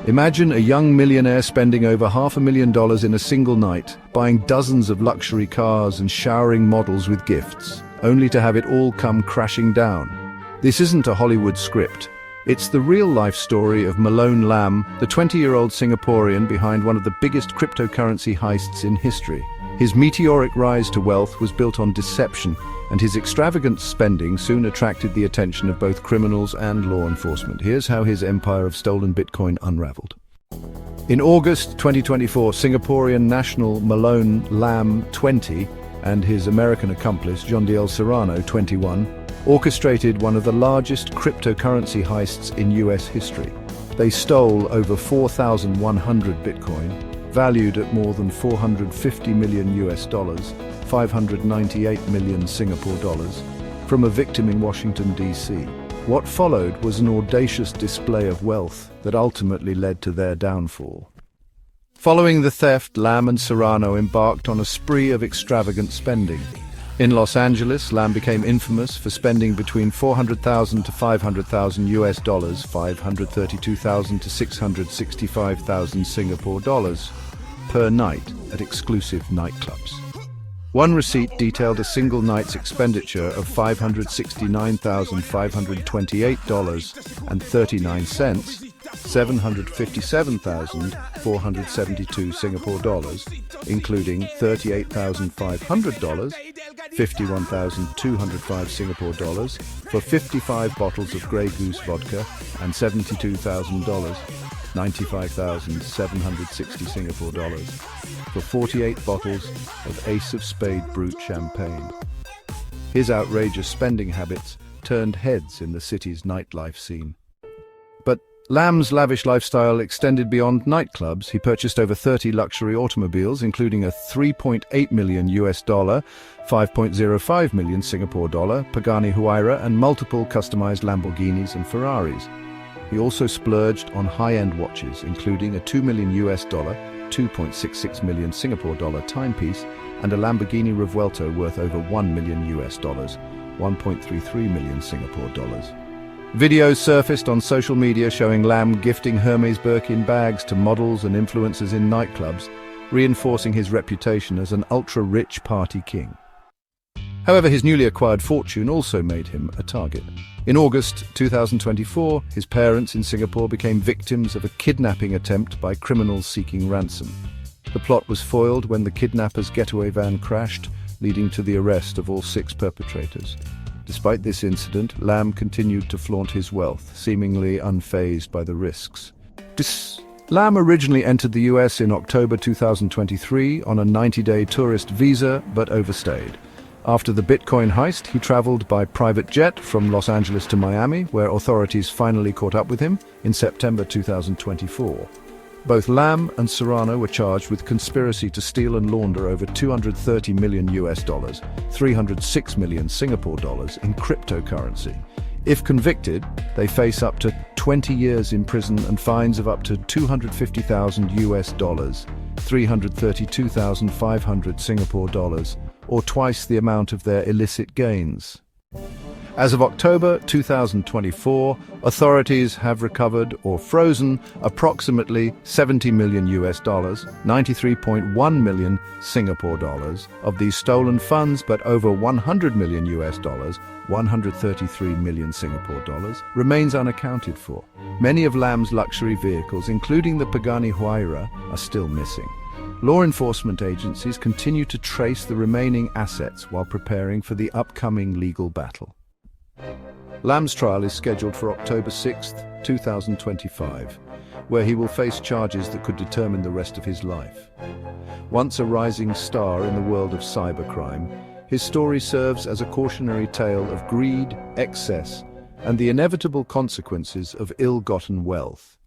Imagine a young millionaire spending over $500,000 in a single night, buying dozens of luxury cars and showering models with gifts, only to have it all come crashing down. This isn't a Hollywood script. It's the real-life story of Malone Lam, the 20-year-old Singaporean behind one of the biggest cryptocurrency heists in history. His meteoric rise to wealth was built on deception, and his extravagant spending soon attracted the attention of both criminals and law enforcement. Here's how his empire of stolen Bitcoin unraveled. In August 2024, Singaporean national Malone Lam, 20, and his American accomplice, John Serrano, 21, orchestrated one of the largest cryptocurrency heists in US history. They stole over 4,100 Bitcoin, valued at more than $450 million US, 598 million Singapore dollars, from a victim in Washington, D.C. What followed was an audacious display of wealth that ultimately led to their downfall. Following the theft, Lam and Serrano embarked on a spree of extravagant spending. In Los Angeles, Lam became infamous for spending between $400,000 to $500,000 US, 532,000 to 665,000 Singapore dollars per night at exclusive nightclubs. One receipt detailed a single night's expenditure of $569,528.39, 757,472 Singapore dollars, including $38,500, 51,205 Singapore dollars for 55 bottles of Grey Goose vodka, and $72,000, 95,760 Singapore dollars for 48 bottles of Ace of Spade Brut champagne. His outrageous spending habits turned heads in the city's nightlife scene. But Lam's lavish lifestyle extended beyond nightclubs. He purchased over 30 luxury automobiles, including a $3.8 million US, 5.05 million Singapore dollar Pagani Huayra, and multiple customized Lamborghinis and Ferraris. He also splurged on high-end watches, including a $2 million US, 2.66 million Singapore dollar timepiece, and a Lamborghini Revuelto worth over $1 million US, 1.33 million Singapore dollars. Videos surfaced on social media showing Lam gifting Hermes Birkin bags to models and influencers in nightclubs, reinforcing his reputation as an ultra-rich party king. However, his newly acquired fortune also made him a target. In August 2024, his parents in Singapore became victims of a kidnapping attempt by criminals seeking ransom. The plot was foiled when the kidnappers' getaway van crashed, leading to the arrest of all 6 perpetrators. Despite this incident, Lam continued to flaunt his wealth, seemingly unfazed by the risks. Lam originally entered the US in October 2023 on a 90-day tourist visa, but overstayed. After the Bitcoin heist, he traveled by private jet from Los Angeles to Miami, where authorities finally caught up with him in September 2024. Both Lam and Serrano were charged with conspiracy to steal and launder over $230 million US, 306 million Singapore dollars in cryptocurrency. If convicted, they face up to 20 years in prison and fines of up to $250,000 US, 332,500 Singapore dollars, or twice the amount of their illicit gains. As of October 2024, authorities have recovered or frozen approximately $70 million US, 93.1 million Singapore dollars of these stolen funds, but over $100 million US, 133 million Singapore dollars, remains unaccounted for. Many of Lam's luxury vehicles, including the Pagani Huayra, are still missing. Law enforcement agencies continue to trace the remaining assets while preparing for the upcoming legal battle. Lam's trial is scheduled for October 6, 2025, where he will face charges that could determine the rest of his life. Once a rising star in the world of cybercrime, his story serves as a cautionary tale of greed, excess, and the inevitable consequences of ill-gotten wealth.